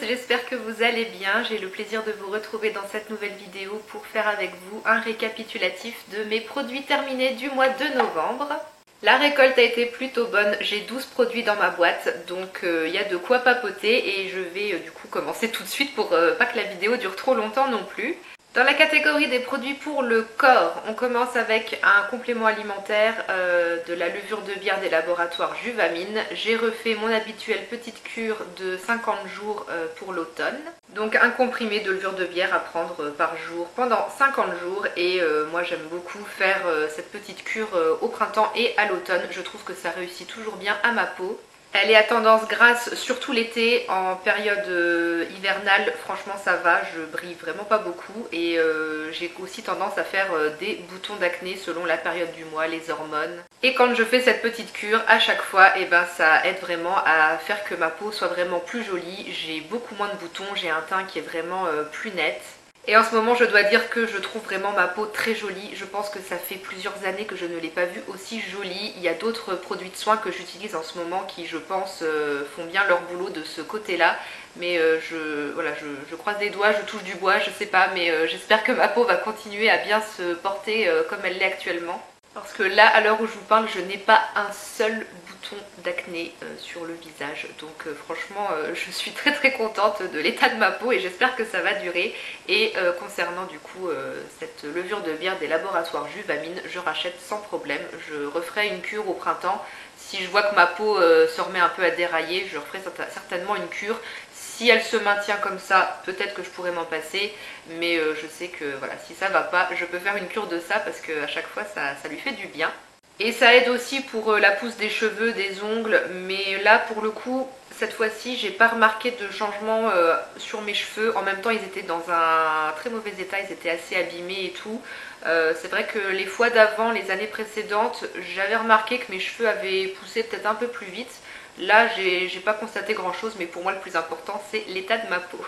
j'espère que vous allez bien. J'ai le plaisir de vous retrouver dans cette nouvelle vidéo pour faire avec vous un récapitulatif de mes produits terminés du mois de novembre. La récolte a été plutôt bonne, j'ai 12 produits dans ma boîte, donc il y a de quoi papoter et je vais du coup commencer tout de suite pour pas que la vidéo dure trop longtemps non plus. Dans la catégorie des produits pour le corps, on commence avec un complément alimentaire de la levure de bière des laboratoires Juvamine. J'ai refait mon habituelle petite cure de 50 jours pour l'automne. Donc un comprimé de levure de bière à prendre par jour pendant 50 jours. Et moi j'aime beaucoup faire cette petite cure au printemps et à l'automne. Je trouve que ça réussit toujours bien à ma peau. Elle est à tendance grasse, surtout l'été. En période hivernale, franchement ça va, je brille vraiment pas beaucoup et j'ai aussi tendance à faire des boutons d'acné selon la période du mois, les hormones. Et quand je fais cette petite cure, à chaque fois, ça aide vraiment à faire que ma peau soit vraiment plus jolie. J'ai beaucoup moins de boutons, j'ai un teint qui est vraiment plus net. Et en ce moment, je dois dire que je trouve vraiment ma peau très jolie. Je pense que ça fait plusieurs années que je ne l'ai pas vue aussi jolie. Il y a d'autres produits de soins que j'utilise en ce moment qui, je pense, font bien leur boulot de ce côté-là. Mais je croise les doigts, je touche du bois, je sais pas. Mais j'espère que ma peau va continuer à bien se porter comme elle l'est actuellement. Parce que là, à l'heure où je vous parle, je n'ai pas un seul bouton d'acné sur le visage. Donc franchement, je suis très contente de l'état de ma peau et j'espère que ça va durer. Et concernant du coup cette levure de bière des laboratoires Juvamine, je rachète sans problème. Je referai une cure au printemps. Si je vois que ma peau se remet un peu à dérailler, je referai certainement une cure. Si elle se maintient comme ça, peut-être que je pourrais m'en passer, mais je sais que voilà, si ça va pas, je peux faire une cure de ça parce qu'à chaque fois ça lui fait du bien. Et ça aide aussi pour la pousse des cheveux, des ongles, mais là pour le coup, cette fois-ci, j'ai pas remarqué de changement sur mes cheveux. En même temps, ils étaient dans un très mauvais état, ils étaient assez abîmés et tout. C'est vrai que les fois d'avant, les années précédentes, j'avais remarqué que mes cheveux avaient poussé peut-être un peu plus vite. Là, j'ai pas constaté grand chose, mais pour moi le plus important c'est l'état de ma peau.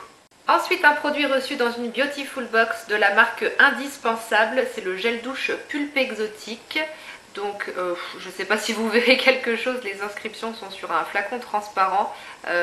Ensuite, un produit reçu dans une Beautiful Box de la marque Indispensable, c'est le gel douche Pulpe Exotique. Donc je sais pas si vous verrez quelque chose, les inscriptions sont sur un flacon transparent,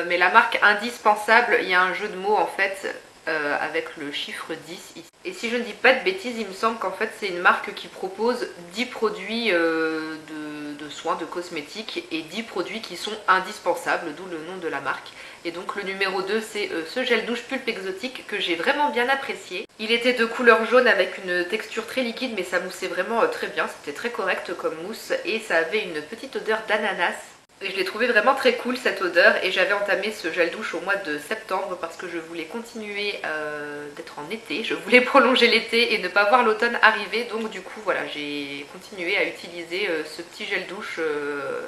mais la marque Indispensable, il y a un jeu de mots en fait avec le chiffre 10 ici. Et si je ne dis pas de bêtises, il me semble qu'en fait c'est une marque qui propose 10 produits de soins, de cosmétiques et 10 produits qui sont indispensables, d'où le nom de la marque. Et donc le numéro 2 c'est ce gel douche Pulpe Exotique que j'ai vraiment bien apprécié. Il était de couleur jaune avec une texture très liquide mais ça moussait vraiment très bien, c'était très correct comme mousse et ça avait une petite odeur d'ananas. Et je l'ai trouvé vraiment très cool cette odeur et j'avais entamé ce gel douche au mois de septembre parce que je voulais continuer d'être en été, je voulais prolonger l'été et ne pas voir l'automne arriver, donc du coup voilà, j'ai continué à utiliser ce petit gel douche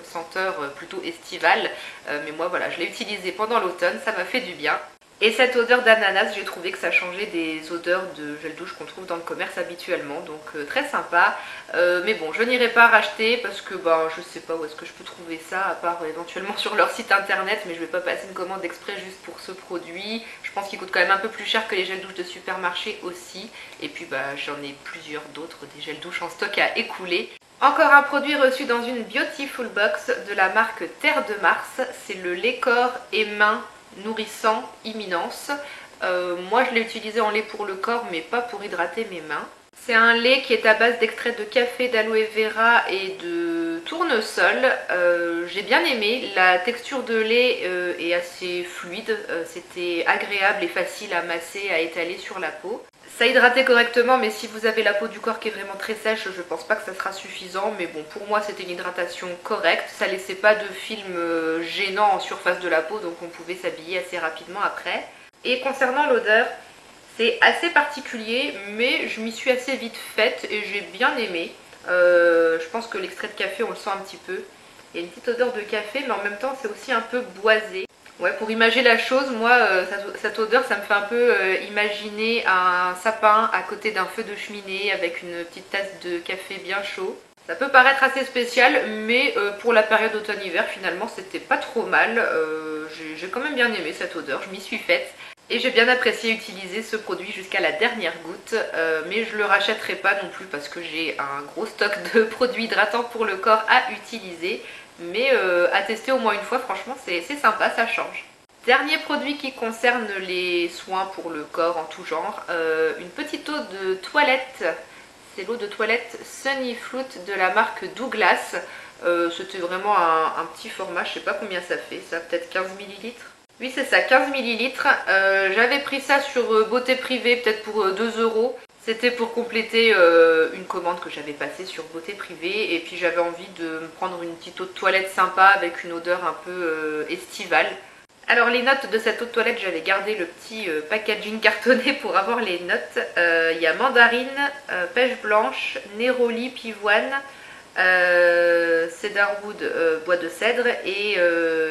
senteur plutôt estivale, mais moi voilà, je l'ai utilisé pendant l'automne, ça m'a fait du bien. Et cette odeur d'ananas, j'ai trouvé que ça changeait des odeurs de gel douche qu'on trouve dans le commerce habituellement, donc très sympa. Mais bon, je n'irai pas racheter parce que je sais pas où est-ce que je peux trouver ça, à part éventuellement sur leur site internet, mais je vais pas passer une commande exprès juste pour ce produit. Je pense qu'il coûte quand même un peu plus cher que les gels douche de supermarché aussi. Et puis j'en ai plusieurs d'autres, des gels douche en stock à écouler. Encore un produit reçu dans une Beautiful Box de la marque Terre de Mars, c'est le lait corps et main nourrissant Imminence. Moi je l'ai utilisé en lait pour le corps mais pas pour hydrater mes mains. C'est un lait qui est à base d'extrait de café, d'aloe vera et de tournesol. J'ai bien aimé, la texture de lait est assez fluide, c'était agréable et facile à masser, à étaler sur la peau. Ça hydratait correctement, mais si vous avez la peau du corps qui est vraiment très sèche, je pense pas que ça sera suffisant. Mais bon, pour moi c'était une hydratation correcte, ça laissait pas de film gênant en surface de la peau, donc on pouvait s'habiller assez rapidement après. Et concernant l'odeur, c'est assez particulier, mais je m'y suis assez vite faite et j'ai bien aimé. Je pense que l'extrait de café, on le sent un petit peu. Il y a une petite odeur de café, mais en même temps c'est aussi un peu boisé. Ouais, pour imaginer la chose, moi, cette odeur, ça me fait un peu imaginer un sapin à côté d'un feu de cheminée avec une petite tasse de café bien chaud. Ça peut paraître assez spécial, mais pour la période automne-hiver, finalement, c'était pas trop mal. J'ai quand même bien aimé cette odeur, je m'y suis faite. Et j'ai bien apprécié utiliser ce produit jusqu'à la dernière goutte, mais je le rachèterai pas non plus parce que j'ai un gros stock de produits hydratants pour le corps à utiliser. Mais à tester au moins une fois, franchement c'est sympa, ça change. Dernier produit qui concerne les soins pour le corps en tout genre, une petite eau de toilette. C'est l'eau de toilette Sunny Fruit de la marque Douglas. C'était vraiment un petit format, je sais pas combien ça fait, ça peut-être 15 millilitres. Oui c'est ça, 15 millilitres. J'avais pris ça sur Beauté Privée, peut-être pour 2 euros. C'était pour compléter une commande que j'avais passée sur Beauté Privée. Et puis j'avais envie de me prendre une petite eau de toilette sympa avec une odeur un peu estivale. Alors les notes de cette eau de toilette, j'avais gardé le petit packaging cartonné pour avoir les notes. Il y a mandarine, pêche blanche, néroli, pivoine, cedarwood, bois de cèdre et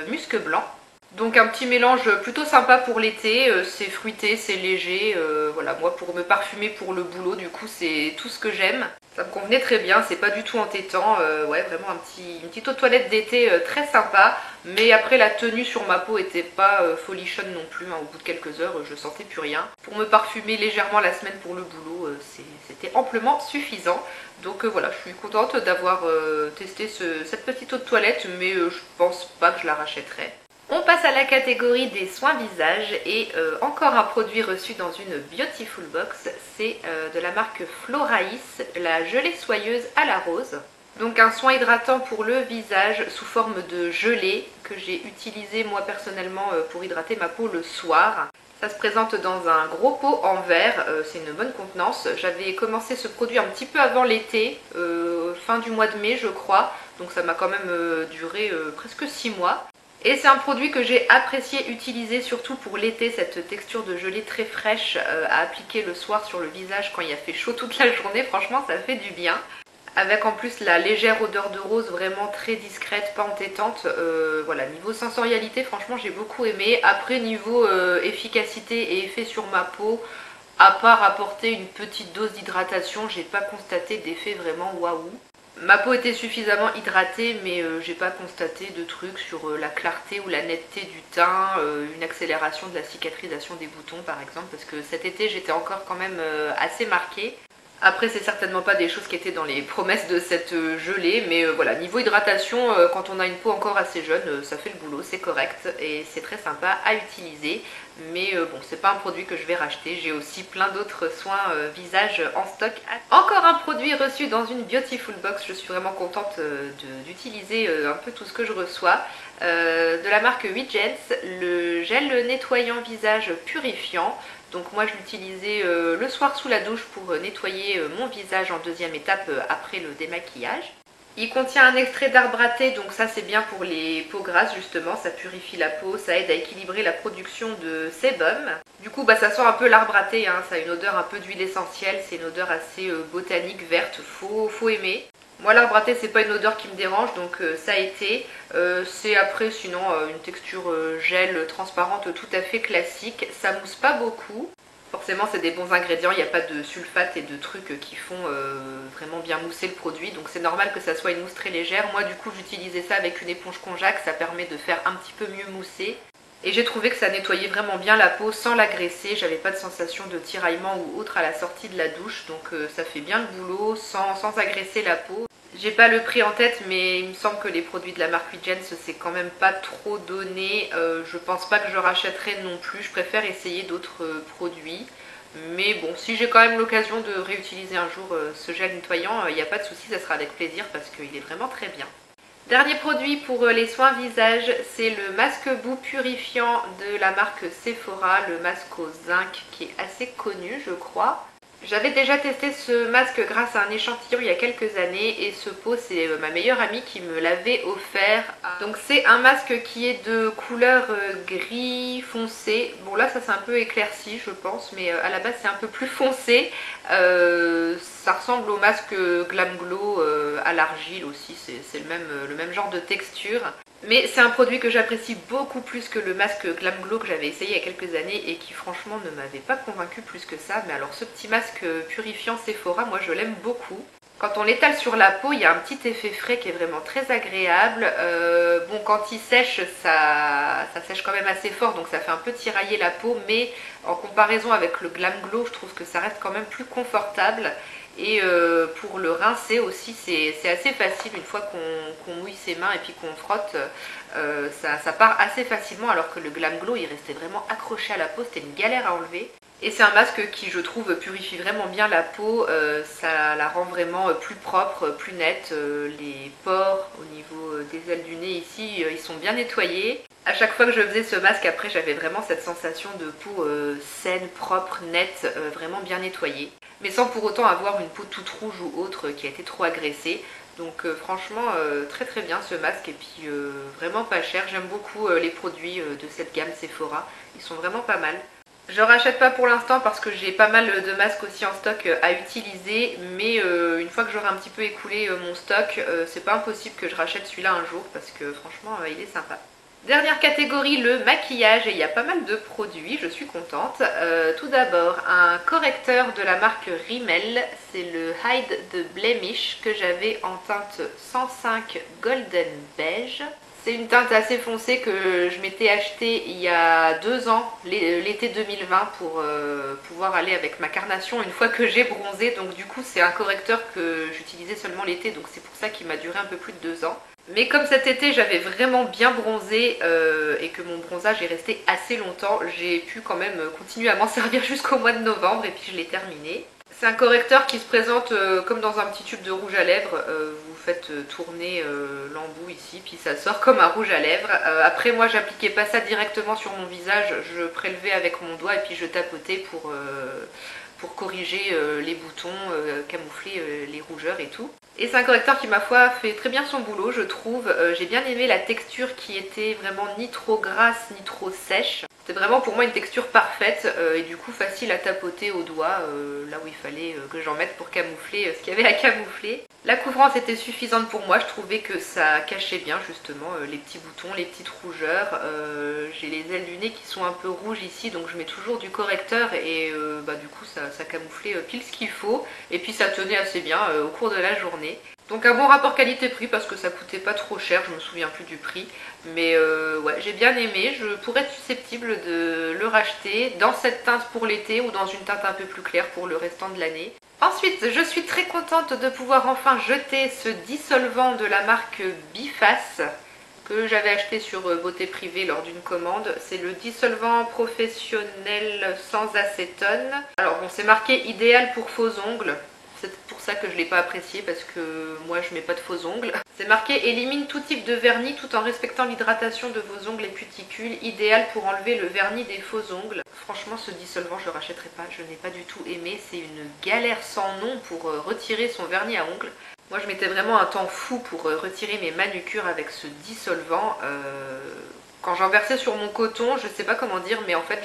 musc blanc. Donc un petit mélange plutôt sympa pour l'été, c'est fruité, c'est léger, voilà, moi pour me parfumer pour le boulot, du coup c'est tout ce que j'aime. Ça me convenait très bien, c'est pas du tout entêtant, ouais vraiment une petite eau de toilette d'été très sympa, mais après la tenue sur ma peau était pas folichonne non plus, hein. Au bout de quelques heures je sentais plus rien. Pour me parfumer légèrement la semaine pour le boulot, c'était amplement suffisant. Donc voilà, je suis contente d'avoir testé cette petite eau de toilette, mais je pense pas que je la rachèterai. On passe à la catégorie des soins visage et encore un produit reçu dans une Beautiful Box, c'est de la marque Floraïs, la gelée soyeuse à la rose. Donc un soin hydratant pour le visage sous forme de gelée que j'ai utilisé moi personnellement pour hydrater ma peau le soir. Ça se présente dans un gros pot en verre, c'est une bonne contenance. J'avais commencé ce produit un petit peu avant l'été, fin du mois de mai je crois, donc ça m'a quand même duré presque 6 mois. Et c'est un produit que j'ai apprécié utiliser surtout pour l'été, cette texture de gelée très fraîche à appliquer le soir sur le visage quand il a fait chaud toute la journée, franchement ça fait du bien. Avec en plus la légère odeur de rose vraiment très discrète, pas entêtante. Voilà, niveau sensorialité franchement j'ai beaucoup aimé. Après niveau efficacité et effet sur ma peau, à part apporter une petite dose d'hydratation, j'ai pas constaté d'effet vraiment waouh. Ma peau était suffisamment hydratée, mais j'ai pas constaté de trucs sur la clarté ou la netteté du teint, une accélération de la cicatrisation des boutons par exemple, parce que cet été j'étais encore quand même assez marquée. Après c'est certainement pas des choses qui étaient dans les promesses de cette gelée, mais voilà, niveau hydratation, quand on a une peau encore assez jeune, ça fait le boulot, c'est correct et c'est très sympa à utiliser. Mais bon, c'est pas un produit que je vais racheter, j'ai aussi plein d'autres soins visage en stock. Encore un produit reçu dans une Beautiful Box, je suis vraiment contente d'utiliser un peu tout ce que je reçois. De la marque Wigens, le gel nettoyant visage purifiant. Donc moi je l'utilisais le soir sous la douche pour nettoyer mon visage en deuxième étape après le démaquillage. Il contient un extrait d'arbre à thé, donc ça c'est bien pour les peaux grasses justement, ça purifie la peau, ça aide à équilibrer la production de sébum. Du coup bah, ça sent un peu l'arbre à thé, hein. Ça a une odeur un peu d'huile essentielle, c'est une odeur assez botanique, verte, faut aimer. Moi l'arbre à thé c'est pas une odeur qui me dérange, donc ça a été. C'est après sinon une texture gel transparente tout à fait classique, ça mousse pas beaucoup. Forcément c'est des bons ingrédients, il n'y a pas de sulfate et de trucs qui font vraiment bien mousser le produit. Donc c'est normal que ça soit une mousse très légère. Moi du coup j'utilisais ça avec une éponge Conjac, ça permet de faire un petit peu mieux mousser. Et j'ai trouvé que ça nettoyait vraiment bien la peau sans l'agresser. J'avais pas de sensation de tiraillement ou autre à la sortie de la douche. Donc ça fait bien le boulot sans agresser la peau. J'ai pas le prix en tête, mais il me semble que les produits de la marque Wigens c'est quand même pas trop donné. Je pense pas que je rachèterai non plus, je préfère essayer d'autres produits. Mais bon, si j'ai quand même l'occasion de réutiliser un jour ce gel nettoyant, il n'y a pas de souci, ça sera avec plaisir parce qu'il est vraiment très bien. Dernier produit pour les soins visage, c'est le masque boue purifiant de la marque Sephora, le masque au zinc qui est assez connu je crois. J'avais déjà testé ce masque grâce à un échantillon il y a quelques années et ce pot c'est ma meilleure amie qui me l'avait offert. Donc c'est un masque qui est de couleur gris foncé. Bon là ça c'est un peu éclairci je pense, mais à la base c'est un peu plus foncé. Ça ressemble au masque Glam Glow à l'argile aussi, c'est le même genre de texture. Mais c'est un produit que j'apprécie beaucoup plus que le masque Glam Glow que j'avais essayé il y a quelques années et qui franchement ne m'avait pas convaincu plus que ça. Mais alors ce petit masque purifiant Sephora, moi je l'aime beaucoup. Quand on l'étale sur la peau, il y a un petit effet frais qui est vraiment très agréable. Bon, quand il sèche, ça sèche quand même assez fort, donc ça fait un peu tirailler la peau. Mais en comparaison avec le Glam Glow, je trouve que ça reste quand même plus confortable. Et pour le rincer aussi, c'est assez facile une fois qu'on mouille ses mains et puis qu'on frotte. Ça part assez facilement alors que le Glam Glow il restait vraiment accroché à la peau, c'était une galère à enlever. Et c'est un masque qui je trouve purifie vraiment bien la peau, ça la rend vraiment plus propre, plus nette. Les pores au niveau des ailes du nez ici, ils sont bien nettoyés. À chaque fois que je faisais ce masque après j'avais vraiment cette sensation de peau saine, propre, nette, vraiment bien nettoyée. Mais sans pour autant avoir une peau toute rouge ou autre qui a été trop agressée. Donc franchement très très bien ce masque et puis vraiment pas cher. J'aime beaucoup les produits de cette gamme Sephora, ils sont vraiment pas mal. Je rachète pas pour l'instant parce que j'ai pas mal de masques aussi en stock à utiliser, mais une fois que j'aurai un petit peu écoulé mon stock, c'est pas impossible que je rachète celui-là un jour parce que franchement il est sympa. Dernière catégorie, le maquillage, et il y a pas mal de produits, je suis contente. Tout d'abord, un correcteur de la marque Rimmel, c'est le Hide the Blemish que j'avais en teinte 105 Golden Beige. C'est une teinte assez foncée que je m'étais achetée il y a 2 ans, l'été 2020, pour pouvoir aller avec ma carnation une fois que j'ai bronzé. Donc du coup c'est un correcteur que j'utilisais seulement l'été, donc c'est pour ça qu'il m'a duré un peu plus de 2 ans. Mais comme cet été j'avais vraiment bien bronzé et que mon bronzage est resté assez longtemps, j'ai pu quand même continuer à m'en servir jusqu'au mois de novembre et puis je l'ai terminé. C'est un correcteur qui se présente comme dans un petit tube de rouge à lèvres. Vous faites tourner l'embout ici, puis ça sort comme un rouge à lèvres. Après moi j'appliquais pas ça directement sur mon visage, je prélevais avec mon doigt et puis je tapotais pour corriger les boutons, camoufler les rougeurs et tout. Et c'est un correcteur qui ma foi fait très bien son boulot je trouve. J'ai bien aimé la texture qui était vraiment ni trop grasse ni trop sèche. C'était vraiment pour moi une texture parfaite et du coup facile à tapoter au doigt là où il fallait que j'en mette pour camoufler ce qu'il y avait à camoufler. La couvrance était suffisante pour moi, je trouvais que ça cachait bien justement les petits boutons, les petites rougeurs. J'ai les ailes du nez qui sont un peu rouges ici donc je mets toujours du correcteur et du coup ça camouflait pile ce qu'il faut et puis ça tenait assez bien au cours de la journée. Donc un bon rapport qualité-prix parce que ça coûtait pas trop cher, je me souviens plus du prix. Mais ouais, j'ai bien aimé, je pourrais être susceptible de le racheter dans cette teinte pour l'été ou dans une teinte un peu plus claire pour le restant de l'année. Ensuite, je suis très contente de pouvoir enfin jeter ce dissolvant de la marque Biface que j'avais acheté sur Beauté Privée lors d'une commande. C'est le dissolvant professionnel sans acétone. Alors bon, c'est marqué idéal pour faux ongles. C'est pour ça que je ne l'ai pas apprécié parce que moi je mets pas de faux ongles. C'est marqué élimine tout type de vernis tout en respectant l'hydratation de vos ongles et cuticules, idéal pour enlever le vernis des faux ongles. Franchement ce dissolvant je ne rachèterai pas, je n'ai pas du tout aimé, c'est une galère sans nom pour retirer son vernis à ongles. Moi je mettais vraiment un temps fou pour retirer mes manucures avec ce dissolvant. Quand j'en versais sur mon coton, je sais pas comment dire, mais en fait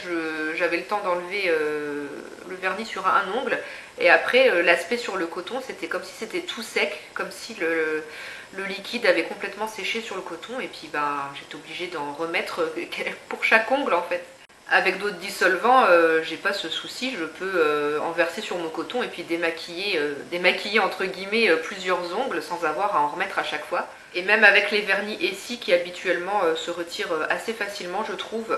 j'avais le temps d'enlever le vernis sur un ongle et après l'aspect sur le coton c'était comme si c'était tout sec, comme si le liquide avait complètement séché sur le coton et puis j'étais obligée d'en remettre pour chaque ongle en fait. Avec d'autres dissolvants, j'ai pas ce souci, je peux en verser sur mon coton et puis démaquiller entre guillemets plusieurs ongles sans avoir à en remettre à chaque fois. Et même avec les vernis Essie qui habituellement se retirent assez facilement je trouve,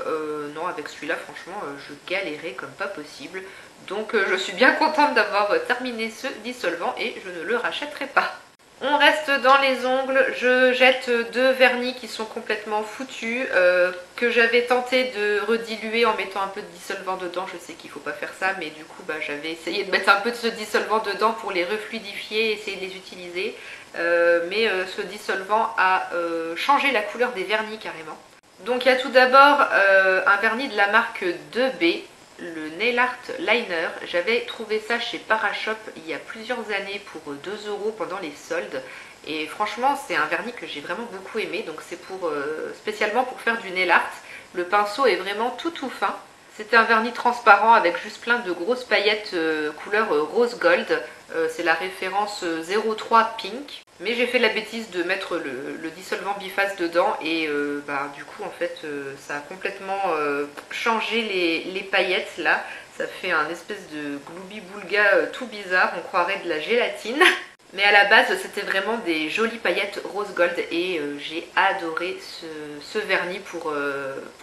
non avec celui-là franchement je galérais comme pas possible. Donc je suis bien contente d'avoir terminé ce dissolvant et je ne le rachèterai pas. On reste dans les ongles, je jette 2 vernis qui sont complètement foutus, que j'avais tenté de rediluer en mettant un peu de dissolvant dedans. Je sais qu'il ne faut pas faire ça, mais du coup j'avais essayé de mettre un peu de ce dissolvant dedans pour les refluidifier, essayer de les utiliser. Mais ce dissolvant a changé la couleur des vernis carrément. Donc il y a tout d'abord un vernis de la marque 2B. Le Nail Art Liner, j'avais trouvé ça chez Parashop il y a plusieurs années pour 2 € pendant les soldes et franchement c'est un vernis que j'ai vraiment beaucoup aimé, donc c'est spécialement pour faire du nail art. Le pinceau est vraiment tout fin. C'était un vernis transparent avec juste plein de grosses paillettes couleur rose gold. C'est la référence 03 Pink. Mais j'ai fait la bêtise de mettre le dissolvant Biface dedans et du coup en fait ça a complètement changé les paillettes là. Ça fait un espèce de gloubi-boulga tout bizarre, on croirait de la gélatine. Mais à la base c'était vraiment des jolies paillettes rose gold et j'ai adoré ce vernis pour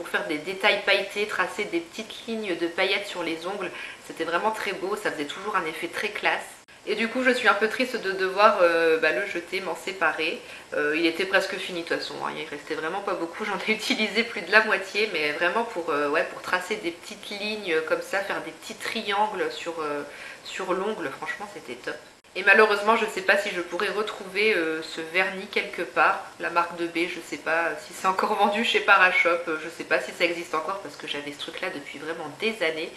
faire des détails pailletés, tracer des petites lignes de paillettes sur les ongles. C'était vraiment très beau, ça faisait toujours un effet très classe. Et du coup je suis un peu triste de devoir le jeter, m'en séparer. Il était presque fini de toute façon, hein. Il restait vraiment pas beaucoup, j'en ai utilisé plus de la moitié, mais vraiment pour tracer des petites lignes comme ça, faire des petits triangles sur l'ongle, franchement c'était top. Et malheureusement je sais pas si je pourrais retrouver ce vernis quelque part, la marque de B, je sais pas si c'est encore vendu chez Parashop, je sais pas si ça existe encore parce que j'avais ce truc là depuis vraiment des années.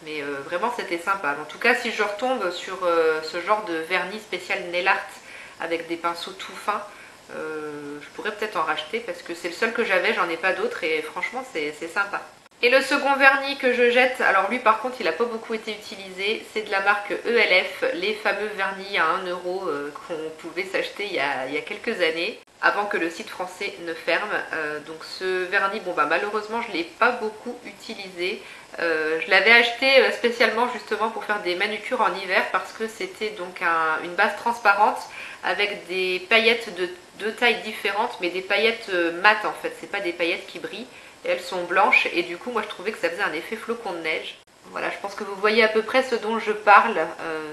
Mais vraiment c'était sympa. En tout cas si je retombe sur ce genre de vernis spécial nail art avec des pinceaux tout fins, je pourrais peut-être en racheter parce que c'est le seul que j'avais, j'en ai pas d'autres et franchement c'est sympa. Et le second vernis que je jette, alors lui par contre il n'a pas beaucoup été utilisé, c'est de la marque ELF, les fameux vernis à 1 euro qu'on pouvait s'acheter il y a quelques années, avant que le site français ne ferme. Donc ce vernis, malheureusement je ne l'ai pas beaucoup utilisé. Je l'avais acheté spécialement justement pour faire des manucures en hiver parce que c'était donc une base transparente avec des paillettes de deux tailles différentes, mais des paillettes mates en fait, c'est pas des paillettes qui brillent. Et elles sont blanches et du coup moi je trouvais que ça faisait un effet flocon de neige. Voilà, je pense que vous voyez à peu près ce dont je parle,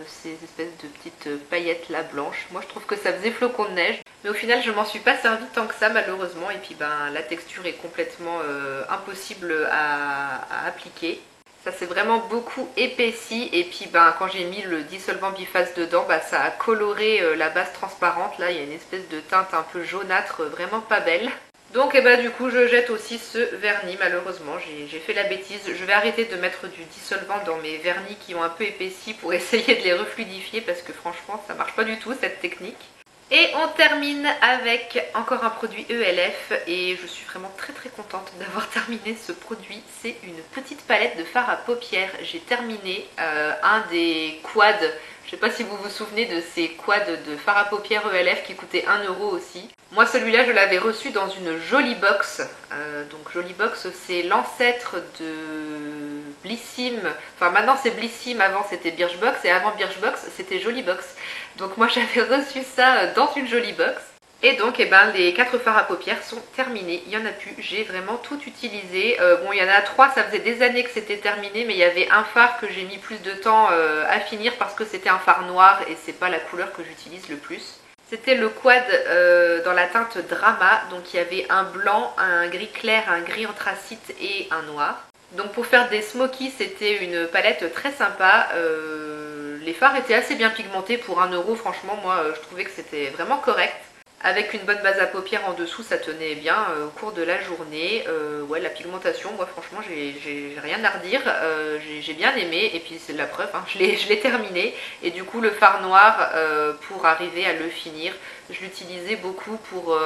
ces espèces de petites paillettes là blanches. Moi je trouve que ça faisait flocon de neige, mais au final je m'en suis pas servi tant que ça malheureusement. Et puis la texture est complètement impossible à appliquer. Ça s'est vraiment beaucoup épaissi et puis quand j'ai mis le dissolvant biface dedans, ça a coloré la base transparente. Là il y a une espèce de teinte un peu jaunâtre, vraiment pas belle. Donc du coup je jette aussi ce vernis, malheureusement j'ai fait la bêtise. Je vais arrêter de mettre du dissolvant dans mes vernis qui ont un peu épaissi pour essayer de les refluidifier parce que franchement ça marche pas du tout cette technique. Et on termine avec encore un produit ELF et je suis vraiment très contente d'avoir terminé ce produit. C'est une petite palette de fard à paupières. J'ai terminé un des quads. Je sais pas si vous vous souvenez de ces quads de fard à paupières ELF qui coûtaient 1 euro aussi. Moi celui-là je l'avais reçu dans une Jolie Box. Donc Jolie Box c'est l'ancêtre de Blissim. Enfin maintenant c'est Blissim, avant c'était Birchbox et avant Birchbox c'était Jolie Box. Donc moi j'avais reçu ça dans une Jolie Box. Et donc les 4 fards à paupières sont terminés, il n'y en a plus, j'ai vraiment tout utilisé. Bon il y en a 3, ça faisait des années que c'était terminé, mais il y avait un fard que j'ai mis plus de temps à finir parce que c'était un fard noir et c'est pas la couleur que j'utilise le plus. C'était le quad dans la teinte Drama, donc il y avait un blanc, un gris clair, un gris anthracite et un noir. Donc pour faire des smokies c'était une palette très sympa. Les fards étaient assez bien pigmentés pour 1 euro, franchement moi je trouvais que c'était vraiment correct. Avec une bonne base à paupières en dessous, ça tenait bien au cours de la journée. Ouais, la pigmentation, moi franchement, j'ai rien à redire. J'ai bien aimé et puis c'est de la preuve, hein, je l'ai terminé. Et du coup, le fard noir, pour arriver à le finir, je l'utilisais beaucoup pour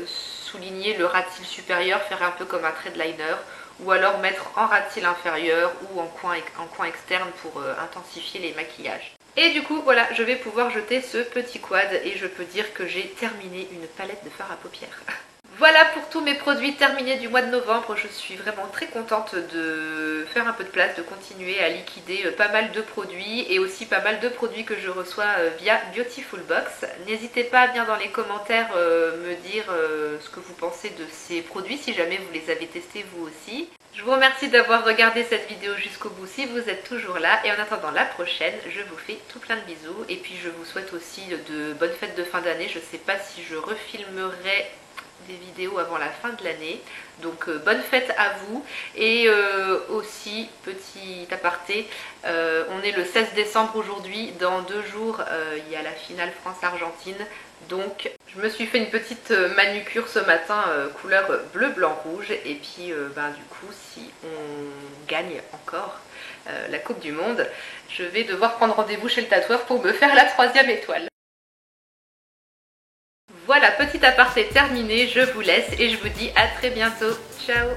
souligner le ras de cils supérieur, faire un peu comme un thread liner. Ou alors mettre en ras de cils inférieur ou en coin externe pour intensifier les maquillages. Et du coup voilà, je vais pouvoir jeter ce petit quad et je peux dire que j'ai terminé une palette de fard à paupières. Voilà pour tous mes produits terminés du mois de novembre. Je suis vraiment très contente de faire un peu de place, de continuer à liquider pas mal de produits et aussi pas mal de produits que je reçois via Beautiful Box. N'hésitez pas à venir dans les commentaires me dire ce que vous pensez de ces produits si jamais vous les avez testés vous aussi. Je vous remercie d'avoir regardé cette vidéo jusqu'au bout si vous êtes toujours là et en attendant la prochaine, je vous fais tout plein de bisous et puis je vous souhaite aussi de bonnes fêtes de fin d'année. Je ne sais pas si je refilmerai des vidéos avant la fin de l'année, donc bonne fête à vous. Et aussi petit aparté, on est le 16 décembre aujourd'hui, dans 2 jours il y a la finale France-Argentine, donc je me suis fait une petite manucure ce matin couleur bleu, blanc, rouge et puis du coup si on gagne encore la Coupe du Monde, je vais devoir prendre rendez-vous chez le tatoueur pour me faire la 3e étoile. Voilà, petit aparté terminé, je vous laisse et je vous dis à très bientôt. Ciao!